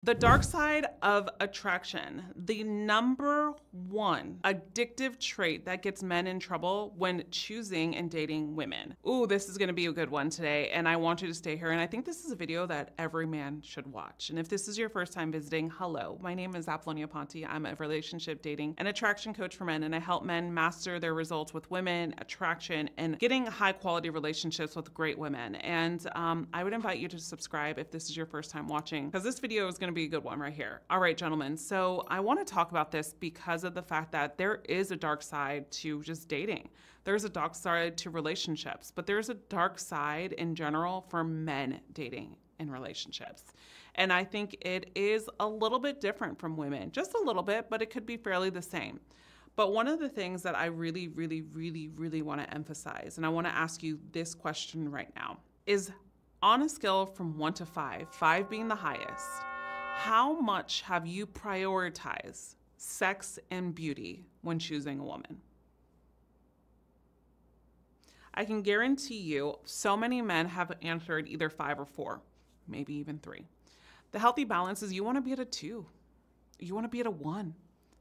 The dark side of attraction, the number one addictive trait that gets men in trouble when choosing and dating women. Ooh, this is gonna be a good one today, and I want you to stay here. And I think this is a video that every man should watch. And if this is your first time visiting, hello, my name is Apollonia Ponti. I'm a relationship, dating, and attraction coach for men, and I help men master their results with women, attraction, and getting high quality relationships with great women. And I would invite you to subscribe if this is your first time watching, because this video is gonna be a good one right here. All right, gentlemen. So I want to talk about this because of the fact that there is a dark side to just dating. There's a dark side to relationships, but there's a dark side in general for men dating in relationships. And I think it is a little bit different from women, just a little bit, but it could be fairly the same. But one of the things that I really want to emphasize, and I want to ask you this question right now, is on a scale from 1 to 5, 5 being the highest, how much have you prioritized sex and beauty when choosing a woman? I can guarantee you so many men have answered either 5 or 4, maybe even 3. The healthy balance is you want to be at a 2. You want to be at a 1.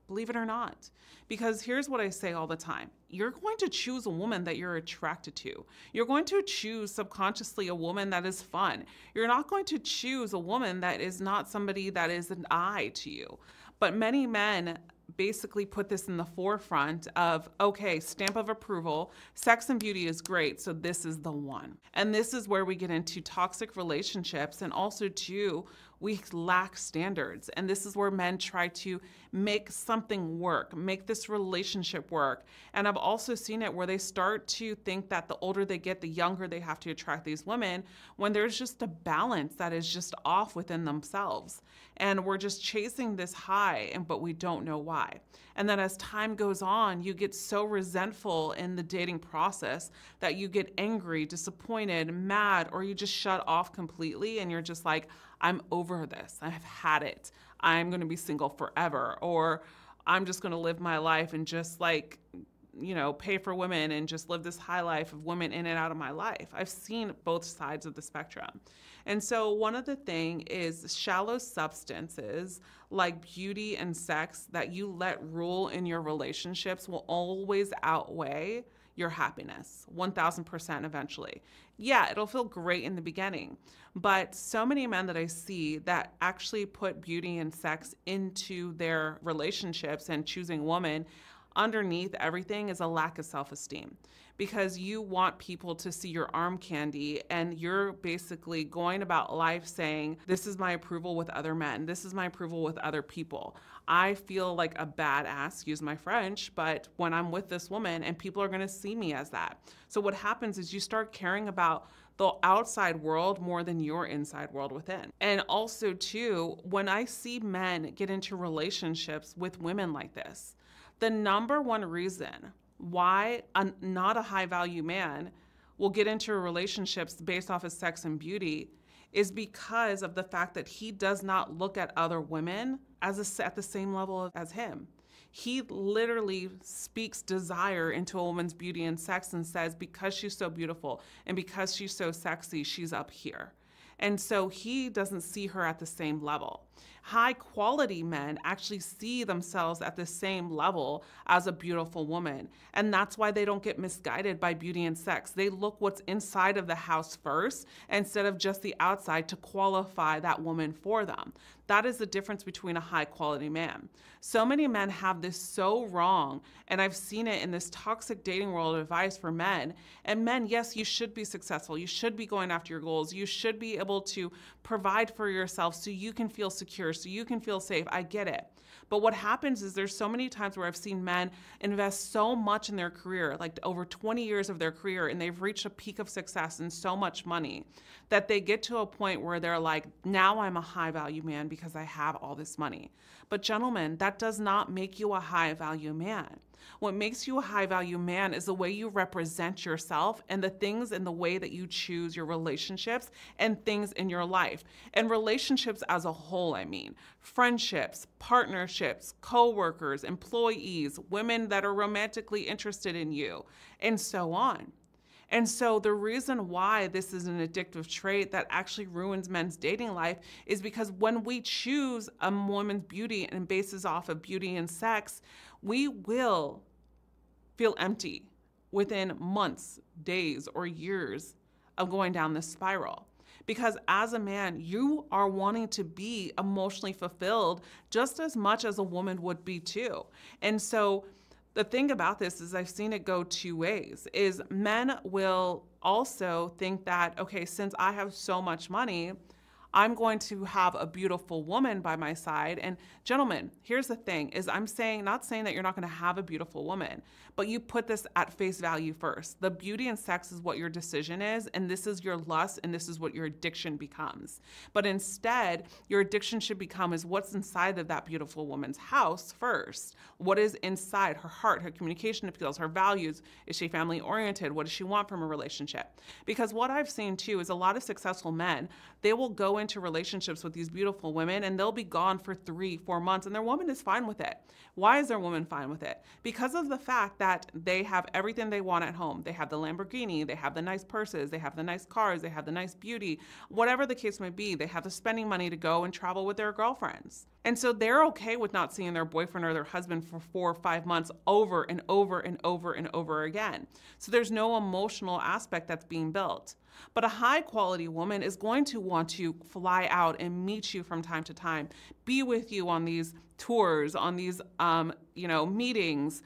Believe it or not. Because here's what I say all the time. You're going to choose a woman that you're attracted to. You're going to choose subconsciously a woman that is fun. You're not going to choose a woman that is not somebody that is an eye to you. But many men basically put this in the forefront of, okay, stamp of approval, sex and beauty is great, so this is the one. And this is where we get into toxic relationships, and also too, we lack standards. And this is where men try to make something work, make this relationship work. And I've also seen it where they start to think that the older they get, the younger they have to attract these women, when there's just a balance that is just off within themselves. And we're just chasing this high, but we don't know why. And then as time goes on, you get so resentful in the dating process that you get angry, disappointed, mad, or you just shut off completely and you're just like, I'm over this. I've had it. I'm going to be single forever. Or I'm just going to live my life and just like, you know, pay for women and just live this high life of women in and out of my life. I've seen both sides of the spectrum. And so one of the things is shallow substances like beauty and sex that you let rule in your relationships will always outweigh your happiness, 1000% eventually. Yeah, it'll feel great in the beginning, but so many men that I see that actually put beauty and sex into their relationships and choosing women, underneath everything is a lack of self-esteem, because you want people to see your arm candy and you're basically going about life saying, this is my approval with other men. This is my approval with other people. I feel like a badass, excuse my French, but when I'm with this woman and people are going to see me as that. So what happens is you start caring about the outside world more than your inside world within. And also too, when I see men get into relationships with women like this, the number one reason why not a high value man will get into relationships based off of sex and beauty is because of the fact that he does not look at other women as at the same level as him. He literally speaks desire into a woman's beauty and sex and says, because she's so beautiful and because she's so sexy, she's up here. And so he doesn't see her at the same level. High quality men actually see themselves at the same level as a beautiful woman. And that's why they don't get misguided by beauty and sex. They look what's inside of the house first instead of just the outside to qualify that woman for them. That is the difference between a high quality man. So many men have this so wrong, and I've seen it in this toxic dating world of advice for men. And men, yes, you should be successful. You should be going after your goals. You should be able to provide for yourself so you can feel secure, so you can feel safe. I get it. But what happens is there's so many times where I've seen men invest so much in their career, like over 20 years of their career, and they've reached a peak of success and so much money that they get to a point where they're like, now I'm a high value man because I have all this money. But gentlemen, that does not make you a high value man. What makes you a high value man is the way you represent yourself and the things and the way that you choose your relationships and things in your life. And relationships as a whole, I mean, friendships, partnerships, co-workers, employees, women that are romantically interested in you, and so on. And so the reason why this is an addictive trait that actually ruins men's dating life is because when we choose a woman's beauty and bases off of beauty and sex, we will feel empty within months, days, or years of going down this spiral. Because as a man, you are wanting to be emotionally fulfilled just as much as a woman would be too. And so the thing about this is I've seen it go two ways, is men will also think that, okay, since I have so much money, I'm going to have a beautiful woman by my side. And gentlemen, here's the thing, is I'm saying, not saying that you're not going to have a beautiful woman, but you put this at face value first. The beauty and sex is what your decision is, and this is your lust, and this is what your addiction becomes. But instead, your addiction should become is what's inside of that beautiful woman's house first. What is inside her heart, her communication skills, her values? Is she family oriented? What does she want from a relationship? Because what I've seen too is a lot of successful men, they will go into relationships with these beautiful women and they'll be gone for 3-4 months and their woman is fine with it. Why is their woman fine with it? Because of the fact that they have everything they want at home. They have the Lamborghini, they have the nice purses, they have the nice cars, they have the nice beauty, whatever the case may be, they have the spending money to go and travel with their girlfriends. And so they're okay with not seeing their boyfriend or their husband for 4 or 5 months over and over and over and over again. So there's no emotional aspect that's being built. But a high quality woman is going to want to fly out and meet you from time to time, be with you on these tours, on these meetings,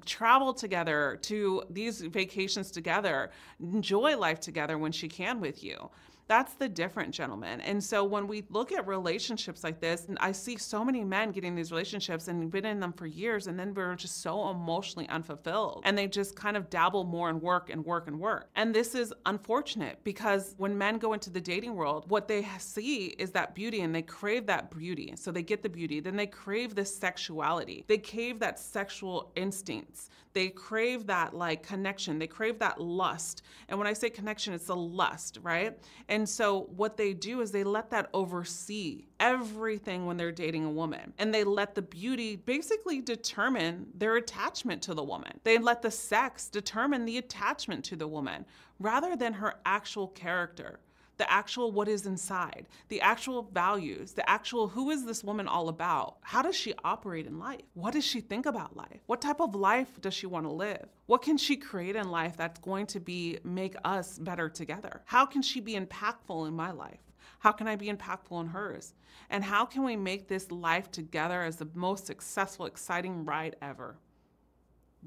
travel together to these vacations together, enjoy life together when she can with you. That's the different, gentlemen. And so when we look at relationships like this, and I see so many men getting these relationships and been in them for years, and then we're just so emotionally unfulfilled. And they just kind of dabble more in work and work and work. And this is unfortunate because when men go into the dating world, what they see is that beauty and they crave that beauty. So they get the beauty, then they crave this sexuality. They crave that sexual instincts. They crave that like connection. They crave that lust. And when I say connection, it's the lust, right? And so what they do is they let that oversee everything when they're dating a woman. And they let the beauty basically determine their attachment to the woman. They let the sex determine the attachment to the woman rather than her actual character. The actual what is inside, the actual values, the actual who is this woman all about? How does she operate in life? What does she think about life? What type of life does she want to live? What can she create in life that's going to make us better together? How can she be impactful in my life? How can I be impactful in hers? And how can we make this life together as the most successful, exciting ride ever?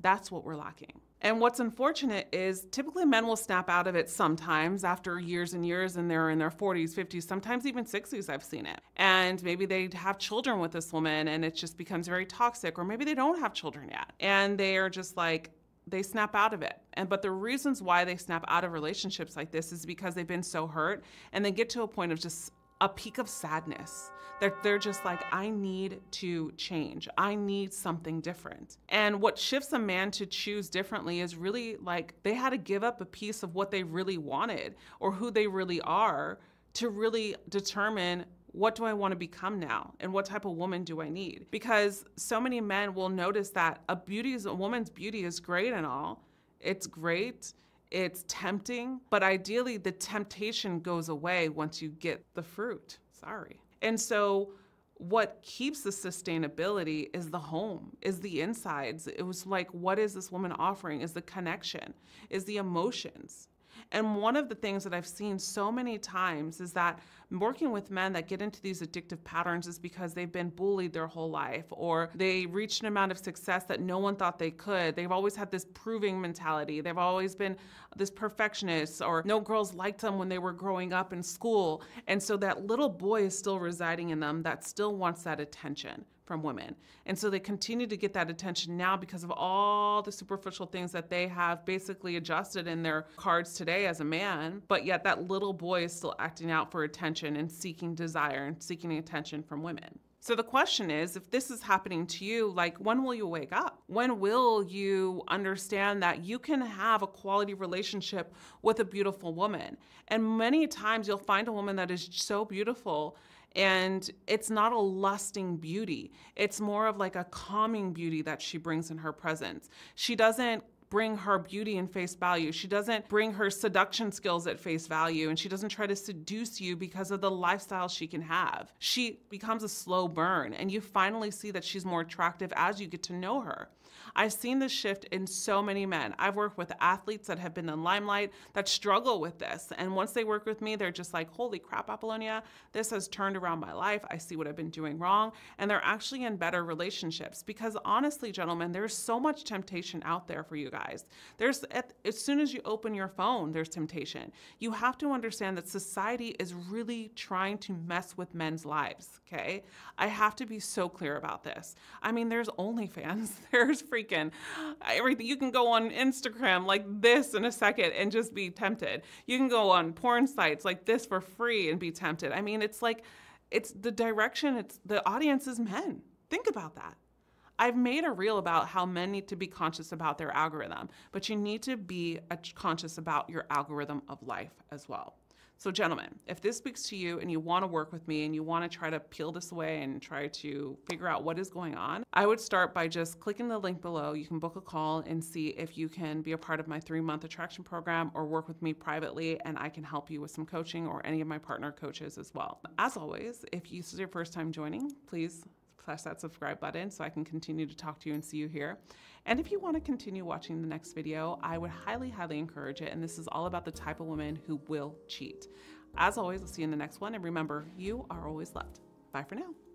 That's what we're lacking. And what's unfortunate is typically men will snap out of it sometimes after years and years, and they're in their 40s, 50s, sometimes even 60s, I've seen it. And maybe they have children with this woman and it just becomes very toxic, or maybe they don't have children yet. And they are just like, they snap out of it. But the reasons why they snap out of relationships like this is because they've been so hurt and they get to a point of just a peak of sadness. They're just like, I need to change. I need something different. And what shifts a man to choose differently is really like they had to give up a piece of what they really wanted or who they really are to really determine what do I want to become now and what type of woman do I need? Because so many men will notice that a woman's beauty is great and all. It's great. It's tempting, but ideally the temptation goes away once you get the fruit. Sorry. And so what keeps the sustainability is the home, is the insides. It was like, what is this woman offering? Is the connection, is the emotions. And one of the things that I've seen so many times is that working with men that get into these addictive patterns is because they've been bullied their whole life, or they reached an amount of success that no one thought they could. They've always had this proving mentality. They've always been this perfectionist, or no girls liked them when they were growing up in school. And so that little boy is still residing in them that still wants that attention from women. And so they continue to get that attention now because of all the superficial things that they have basically adjusted in their cards today as a man, but yet that little boy is still acting out for attention and seeking desire and seeking attention from women. So the question is, if this is happening to you, like, when will you wake up? When will you understand that you can have a quality relationship with a beautiful woman? And many times you'll find a woman that is so beautiful and it's not a lusting beauty. It's more of like a calming beauty that she brings in her presence. She doesn't bring her beauty in face value. She doesn't bring her seduction skills at face value, and she doesn't try to seduce you because of the lifestyle she can have. She becomes a slow burn, and you finally see that she's more attractive as you get to know her. I've seen this shift in so many men. I've worked with athletes that have been in limelight that struggle with this. And once they work with me, they're just like, holy crap, Apollonia, this has turned around my life. I see what I've been doing wrong. And they're actually in better relationships because honestly, gentlemen, there's so much temptation out there for you guys. As soon as you open your phone, there's temptation. You have to understand that society is really trying to mess with men's lives, okay? I have to be so clear about this. I mean, there's OnlyFans, there's freaking everything. You can go on Instagram like this in a second and just be tempted. You can go on porn sites like this for free and be tempted. I mean, it's like, it's the direction, it's the audience is men. Think about that. I've made a reel about how men need to be conscious about their algorithm, but you need to be conscious about your algorithm of life as well. So gentlemen, if this speaks to you and you want to work with me and you want to try to peel this away and try to figure out what is going on, I would start by just clicking the link below. You can book a call and see if you can be a part of my 3-month attraction program or work with me privately, and I can help you with some coaching or any of my partner coaches as well. As always, if this is your first time joining, please press that subscribe button so I can continue to talk to you and see you here. And if you want to continue watching the next video, I would highly, highly encourage it. And this is all about the type of woman who will cheat. As always, I'll see you in the next one. And remember, you are always loved. Bye for now.